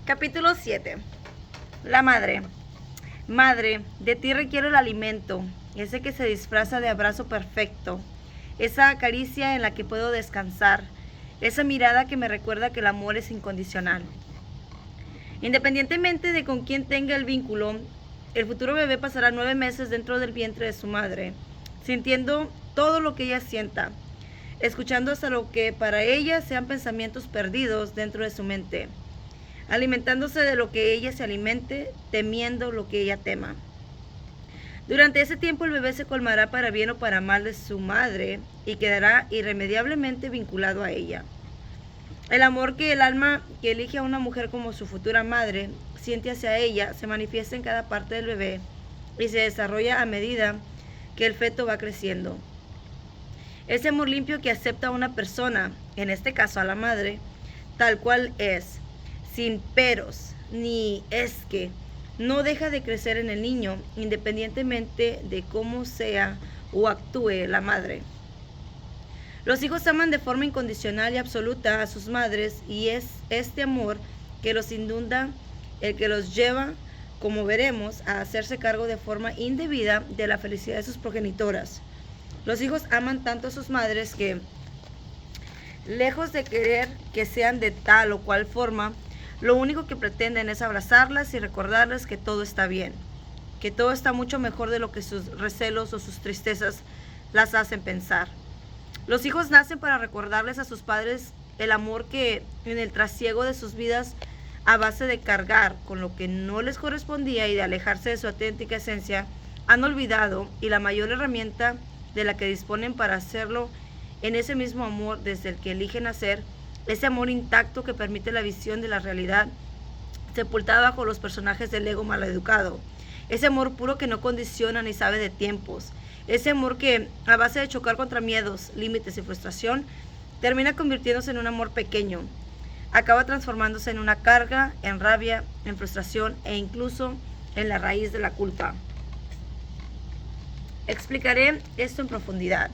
Capítulo 7. La madre. Madre, de ti requiero el alimento, ese que se disfraza de abrazo perfecto, esa caricia en la que puedo descansar, esa mirada que me recuerda que el amor es incondicional. Independientemente de con quién tenga el vínculo, el futuro bebé pasará 9 meses dentro del vientre de su madre, sintiendo todo lo que ella sienta, escuchando hasta lo que para ella sean pensamientos perdidos dentro de su mente, alimentándose de lo que ella se alimente, temiendo lo que ella tema. Durante ese tiempo el bebé se colmará para bien o para mal de su madre y quedará irremediablemente vinculado a ella. El amor que el alma que elige a una mujer como su futura madre siente hacia ella se manifiesta en cada parte del bebé y se desarrolla a medida que el feto va creciendo. Ese amor limpio que acepta a una persona, en este caso a la madre, tal cual es, sin peros ni es que, no deja de crecer en el niño independientemente de cómo sea o actúe la madre. Los hijos aman de forma incondicional y absoluta a sus madres y es este amor que los inunda el que los lleva, como veremos, a hacerse cargo de forma indebida de la felicidad de sus progenitoras. Los hijos aman tanto a sus madres que, lejos de querer que sean de tal o cual forma, lo único que pretenden es abrazarlas y recordarles que todo está bien, que todo está mucho mejor de lo que sus recelos o sus tristezas las hacen pensar. Los hijos nacen para recordarles a sus padres el amor que en el trasiego de sus vidas, a base de cargar con lo que no les correspondía y de alejarse de su auténtica esencia, han olvidado, y la mayor herramienta de la que disponen para hacerlo en ese mismo amor desde el que eligen nacer, ese amor intacto que permite la visión de la realidad sepultada bajo los personajes del ego maleducado, ese amor puro que no condiciona ni sabe de tiempos, ese amor que, a base de chocar contra miedos, límites y frustración, termina convirtiéndose en un amor pequeño, acaba transformándose en una carga, en rabia, en frustración e incluso en la raíz de la culpa. Explicaré esto en profundidad.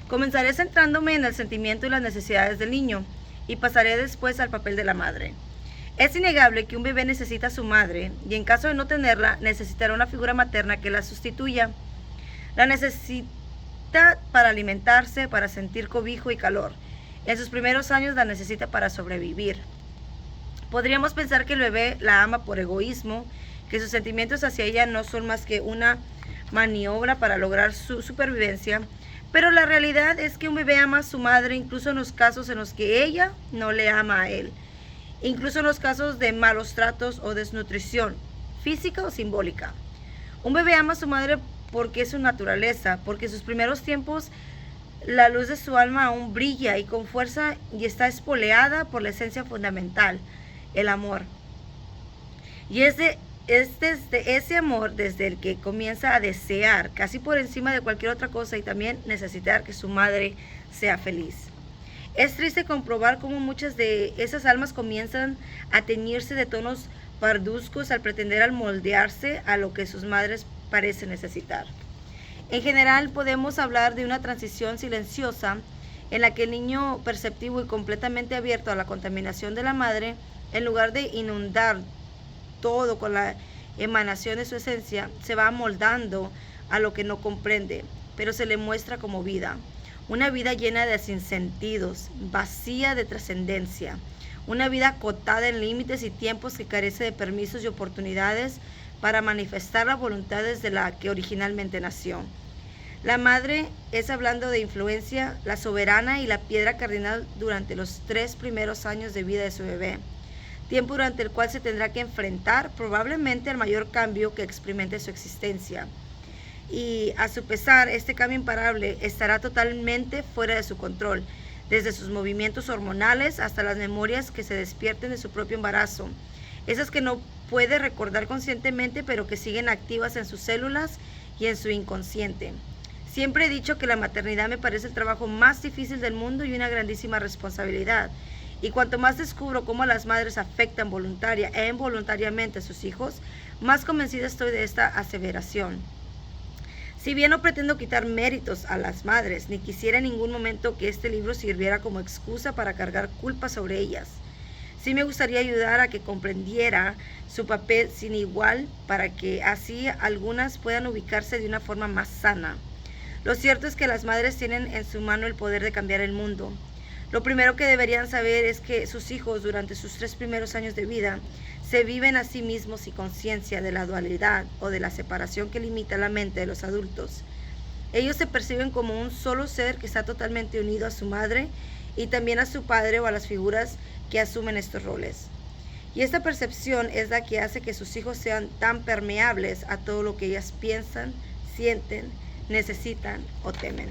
Comenzaré centrándome en el sentimiento y las necesidades del niño y pasaré después al papel de la madre. Es innegable que un bebé necesita a su madre y en caso de no tenerla, necesitará una figura materna que la sustituya. La necesita para alimentarse, para sentir cobijo y calor. En sus primeros años la necesita para sobrevivir. Podríamos pensar que el bebé la ama por egoísmo, que sus sentimientos hacia ella no son más que una maniobra para lograr su supervivencia, pero la realidad es que un bebé ama a su madre incluso en los casos en los que ella no le ama a él, incluso en los casos de malos tratos o desnutrición, física o simbólica. Un bebé ama a su madre porque es su naturaleza, porque en sus primeros tiempos la luz de su alma aún brilla y con fuerza y está espoleada por la esencia fundamental, el amor. Y es desde ese amor desde el que comienza a desear, casi por encima de cualquier otra cosa, y también necesitar que su madre sea feliz. Es triste comprobar cómo muchas de esas almas comienzan a teñirse de tonos parduzcos al pretender moldearse a lo que sus madres parecen necesitar. En general podemos hablar de una transición silenciosa en la que el niño perceptivo y completamente abierto a la contaminación de la madre, en lugar de inundar todo con la emanación de su esencia, se va amoldando a lo que no comprende, pero se le muestra como vida. Una vida llena de sinsentidos, vacía de trascendencia. Una vida acotada en límites y tiempos que carece de permisos y oportunidades para manifestar las voluntades de la que originalmente nació. La madre es, hablando de influencia, la soberana y la piedra cardinal durante los 3 primeros años de vida de su bebé, tiempo durante el cual se tendrá que enfrentar probablemente al mayor cambio que experimente su existencia. Y a su pesar, este cambio imparable estará totalmente fuera de su control, desde sus movimientos hormonales hasta las memorias que se despierten de su propio embarazo, esas que no puede recordar conscientemente pero que siguen activas en sus células y en su inconsciente. Siempre he dicho que la maternidad me parece el trabajo más difícil del mundo y una grandísima responsabilidad. Y cuanto más descubro cómo las madres afectan voluntaria e involuntariamente a sus hijos, más convencida estoy de esta aseveración. Si bien no pretendo quitar méritos a las madres, ni quisiera en ningún momento que este libro sirviera como excusa para cargar culpa sobre ellas. Sí me gustaría ayudar a que comprendiera su papel sin igual para que así algunas puedan ubicarse de una forma más sana. Lo cierto es que las madres tienen en su mano el poder de cambiar el mundo. Lo primero que deberían saber es que sus hijos durante sus 3 primeros años de vida se viven a sí mismos sin conciencia de la dualidad o de la separación que limita la mente de los adultos. Ellos se perciben como un solo ser que está totalmente unido a su madre y también a su padre o a las figuras que asumen estos roles. Y esta percepción es la que hace que sus hijos sean tan permeables a todo lo que ellas piensan, sienten, necesitan o temen.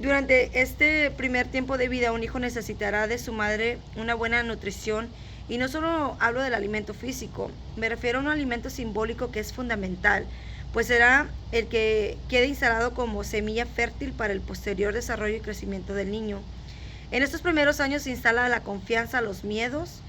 Durante este primer tiempo de vida, un hijo necesitará de su madre una buena nutrición, y no solo hablo del alimento físico, me refiero a un alimento simbólico que es fundamental, pues será el que quede instalado como semilla fértil para el posterior desarrollo y crecimiento del niño. En estos primeros años se instala la confianza, los miedos,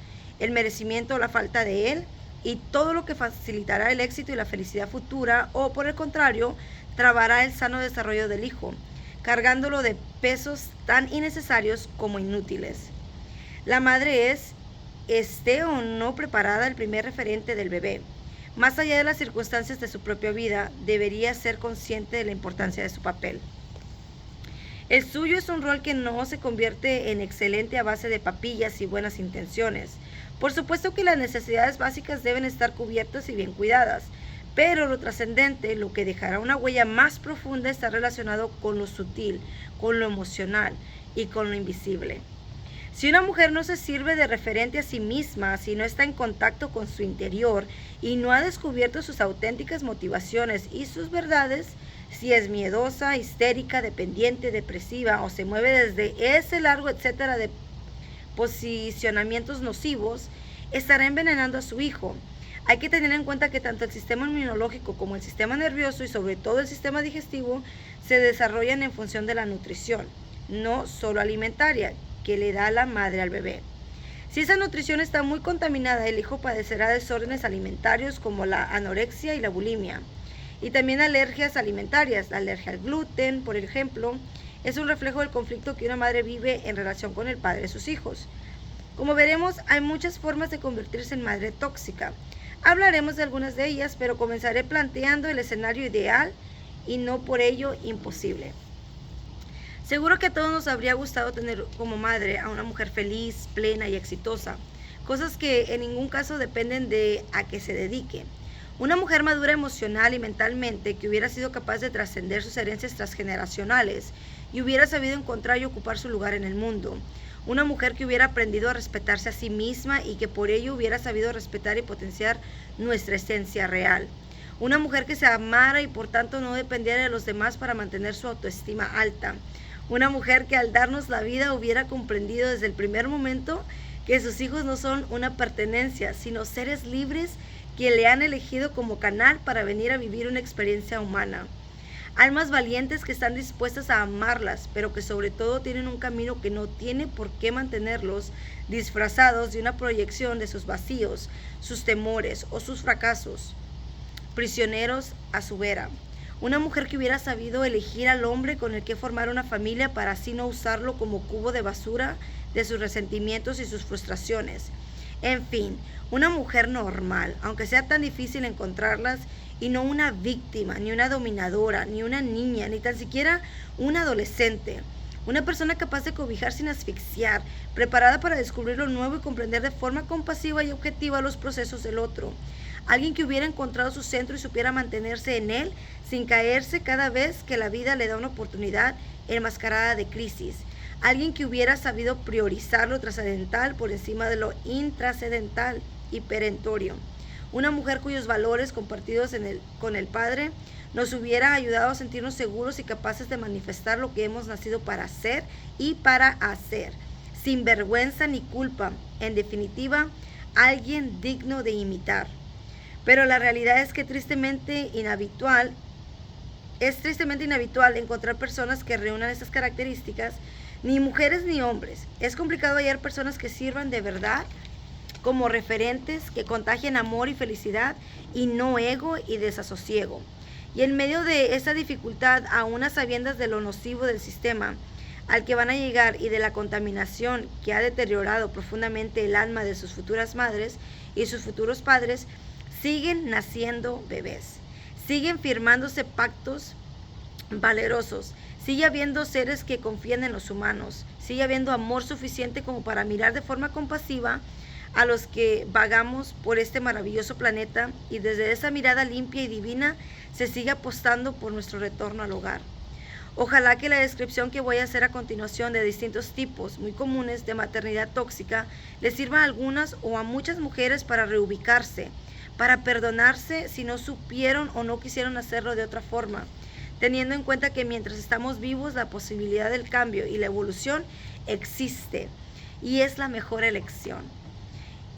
el merecimiento o la falta de él, y todo lo que facilitará el éxito y la felicidad futura, o por el contrario, trabará el sano desarrollo del hijo, cargándolo de pesos tan innecesarios como inútiles. La madre es, esté o no preparada, el primer referente del bebé. Más allá de las circunstancias de su propia vida, debería ser consciente de la importancia de su papel. El suyo es un rol que no se convierte en excelente a base de papillas y buenas intenciones. Por supuesto que las necesidades básicas deben estar cubiertas y bien cuidadas, pero lo trascendente, lo que dejará una huella más profunda, está relacionado con lo sutil, con lo emocional y con lo invisible. Si una mujer no se sirve de referente a sí misma, si no está en contacto con su interior y no ha descubierto sus auténticas motivaciones y sus verdades, si es miedosa, histérica, dependiente, depresiva o se mueve desde ese largo etcétera de posicionamientos nocivos, estará envenenando a su hijo. Hay que tener en cuenta que tanto el sistema inmunológico como el sistema nervioso y sobre todo el sistema digestivo se desarrollan en función de la nutrición, no solo alimentaria, que le da la madre al bebé. Si esa nutrición está muy contaminada, el hijo padecerá desórdenes alimentarios como la anorexia y la bulimia. Y también alergias alimentarias. La alergia al gluten, por ejemplo, es un reflejo del conflicto que una madre vive en relación con el padre de sus hijos. Como veremos, hay muchas formas de convertirse en madre tóxica. Hablaremos de algunas de ellas, pero comenzaré planteando el escenario ideal y no por ello imposible. Seguro que a todos nos habría gustado tener como madre a una mujer feliz, plena y exitosa, cosas que en ningún caso dependen de a qué se dedique. Una mujer madura emocional y mentalmente que hubiera sido capaz de trascender sus herencias transgeneracionales y hubiera sabido encontrar y ocupar su lugar en el mundo. Una mujer que hubiera aprendido a respetarse a sí misma y que por ello hubiera sabido respetar y potenciar nuestra esencia real. Una mujer que se amara y por tanto no dependiera de los demás para mantener su autoestima alta. Una mujer que al darnos la vida hubiera comprendido desde el primer momento que sus hijos no son una pertenencia, sino seres libres que le han elegido como canal para venir a vivir una experiencia humana. Almas valientes que están dispuestas a amarlas, pero que sobre todo tienen un camino que no tiene por qué mantenerlos disfrazados de una proyección de sus vacíos, sus temores o sus fracasos, prisioneros a su vera. Una mujer que hubiera sabido elegir al hombre con el que formar una familia para así no usarlo como cubo de basura de sus resentimientos y sus frustraciones. En fin, una mujer normal, aunque sea tan difícil encontrarlas, y no una víctima, ni una dominadora, ni una niña, ni tan siquiera una adolescente. Una persona capaz de cobijar sin asfixiar, preparada para descubrir lo nuevo y comprender de forma compasiva y objetiva los procesos del otro. Alguien que hubiera encontrado su centro y supiera mantenerse en él sin caerse cada vez que la vida le da una oportunidad enmascarada de crisis. Alguien que hubiera sabido priorizar lo trascendental por encima de lo intrascendental y perentorio. Una mujer cuyos valores compartidos con el Padre nos hubiera ayudado a sentirnos seguros y capaces de manifestar lo que hemos nacido para hacer y para hacer, sin vergüenza ni culpa. En definitiva, alguien digno de imitar. Pero la realidad es que es tristemente inhabitual encontrar personas que reúnan estas características, ni mujeres ni hombres. Es complicado hallar personas que sirvan de verdad como referentes, que contagien amor y felicidad y no ego y desasosiego. Y en medio de esa dificultad, aún a sabiendas de lo nocivo del sistema, al que van a llegar y de la contaminación que ha deteriorado profundamente el alma de sus futuras madres y sus futuros padres, siguen naciendo bebés, siguen firmándose pactos valerosos, sigue habiendo seres que confían en los humanos, sigue habiendo amor suficiente como para mirar de forma compasiva a los que vagamos por este maravilloso planeta, y desde esa mirada limpia y divina se sigue apostando por nuestro retorno al hogar. Ojalá que la descripción que voy a hacer a continuación de distintos tipos muy comunes de maternidad tóxica les sirva a algunas o a muchas mujeres para reubicarse, para perdonarse si no supieron o no quisieron hacerlo de otra forma, teniendo en cuenta que mientras estamos vivos la posibilidad del cambio y la evolución existe y es la mejor elección.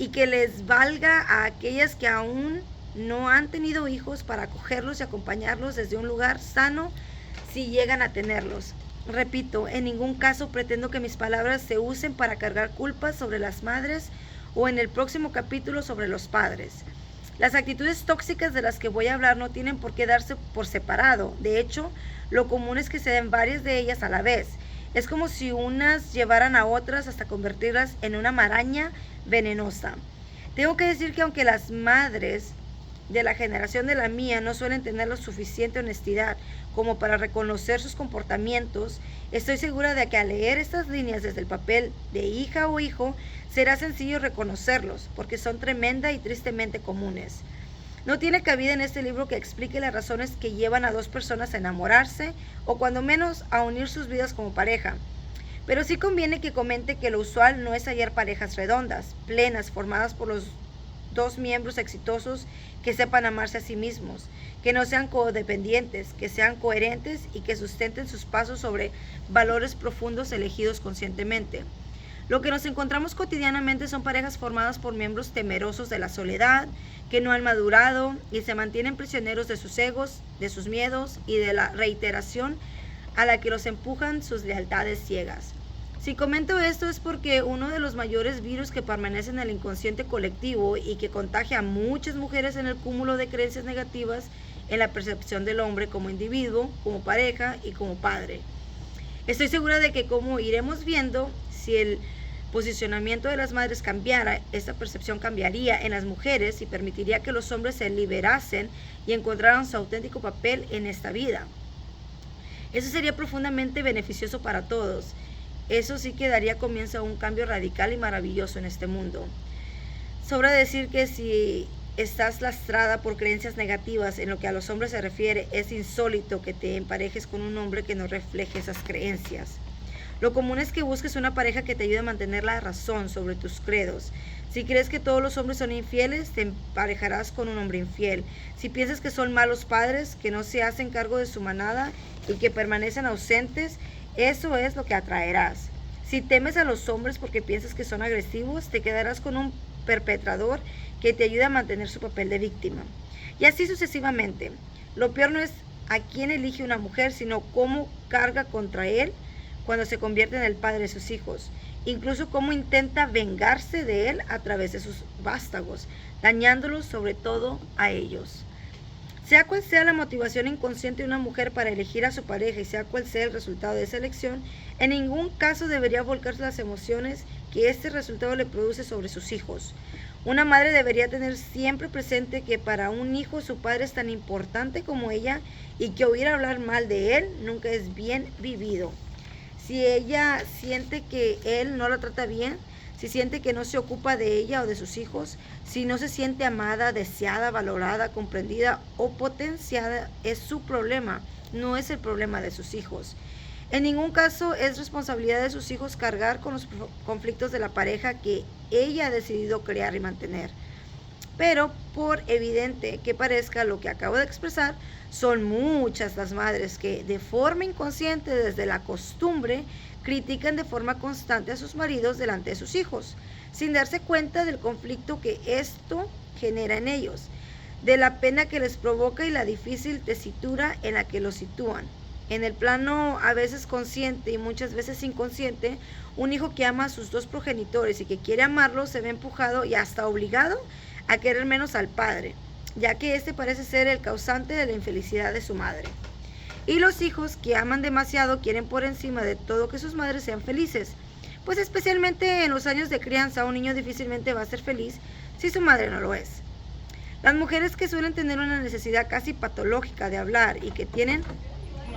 Y que les valga a aquellas que aún no han tenido hijos para acogerlos y acompañarlos desde un lugar sano si llegan a tenerlos. Repito, en ningún caso pretendo que mis palabras se usen para cargar culpas sobre las madres o en el próximo capítulo sobre los padres. Las actitudes tóxicas de las que voy a hablar no tienen por qué darse por separado. De hecho, lo común es que se den varias de ellas a la vez. Es como si unas llevaran a otras hasta convertirlas en una maraña venenosa. Tengo que decir que aunque las madres de la generación de la mía no suelen tener la suficiente honestidad como para reconocer sus comportamientos, estoy segura de que al leer estas líneas desde el papel de hija o hijo, será sencillo reconocerlos, porque son tremenda y tristemente comunes. No tiene cabida en este libro que explique las razones que llevan a dos personas a enamorarse o cuando menos a unir sus vidas como pareja. Pero sí conviene que comente que lo usual no es hallar parejas redondas, plenas, formadas por los dos miembros exitosos que sepan amarse a sí mismos, que no sean codependientes, que sean coherentes y que sustenten sus pasos sobre valores profundos elegidos conscientemente. Lo que nos encontramos cotidianamente son parejas formadas por miembros temerosos de la soledad, que no han madurado y se mantienen prisioneros de sus egos, de sus miedos y de la reiteración a la que los empujan sus lealtades ciegas. Si comento esto es porque uno de los mayores virus que permanece en el inconsciente colectivo y que contagia a muchas mujeres en el cúmulo de creencias negativas en la percepción del hombre como individuo, como pareja y como padre. Estoy segura de que, como iremos viendo, si el posicionamiento de las madres cambiara, esta percepción cambiaría en las mujeres y permitiría que los hombres se liberasen y encontraran su auténtico papel en esta vida. Eso sería profundamente beneficioso para todos. Eso sí que daría comienzo a un cambio radical y maravilloso en este mundo. Sobra decir que si estás lastrada por creencias negativas en lo que a los hombres se refiere, es insólito que te emparejes con un hombre que no refleje esas creencias. Lo común es que busques una pareja que te ayude a mantener la razón sobre tus credos. Si crees que todos los hombres son infieles, te emparejarás con un hombre infiel. Si piensas que son malos padres, que no se hacen cargo de su manada y que permanecen ausentes, eso es lo que atraerás. Si temes a los hombres porque piensas que son agresivos, te quedarás con un perpetrador que te ayude a mantener su papel de víctima. Y así sucesivamente. Lo peor no es a quién elige una mujer, sino cómo carga contra él cuando se convierte en el padre de sus hijos. Incluso cómo intenta vengarse de él a través de sus vástagos, dañándolos sobre todo a ellos. Sea cual sea la motivación inconsciente de una mujer para elegir a su pareja y sea cual sea el resultado de esa elección, en ningún caso debería volcarse las emociones que este resultado le produce sobre sus hijos. Una madre debería tener siempre presente que para un hijo su padre es tan importante como ella y que oír hablar mal de él nunca es bien vivido. Si ella siente que él no la trata bien, si siente que no se ocupa de ella o de sus hijos, si no se siente amada, deseada, valorada, comprendida o potenciada, es su problema, no es el problema de sus hijos. En ningún caso es responsabilidad de sus hijos cargar con los conflictos de la pareja que ella ha decidido crear y mantener. Pero por evidente que parezca lo que acabo de expresar, son muchas las madres que de forma inconsciente desde la costumbre critican de forma constante a sus maridos delante de sus hijos, sin darse cuenta del conflicto que esto genera en ellos, de la pena que les provoca y la difícil tesitura en la que los sitúan. En el plano a veces consciente y muchas veces inconsciente, un hijo que ama a sus dos progenitores y que quiere amarlos se ve empujado y hasta obligado a querer menos al padre, ya que este parece ser el causante de la infelicidad de su madre. Y los hijos que aman demasiado quieren por encima de todo que sus madres sean felices, pues especialmente en los años de crianza un niño difícilmente va a ser feliz si su madre no lo es. Las mujeres que suelen tener una necesidad casi patológica de hablar y que tienen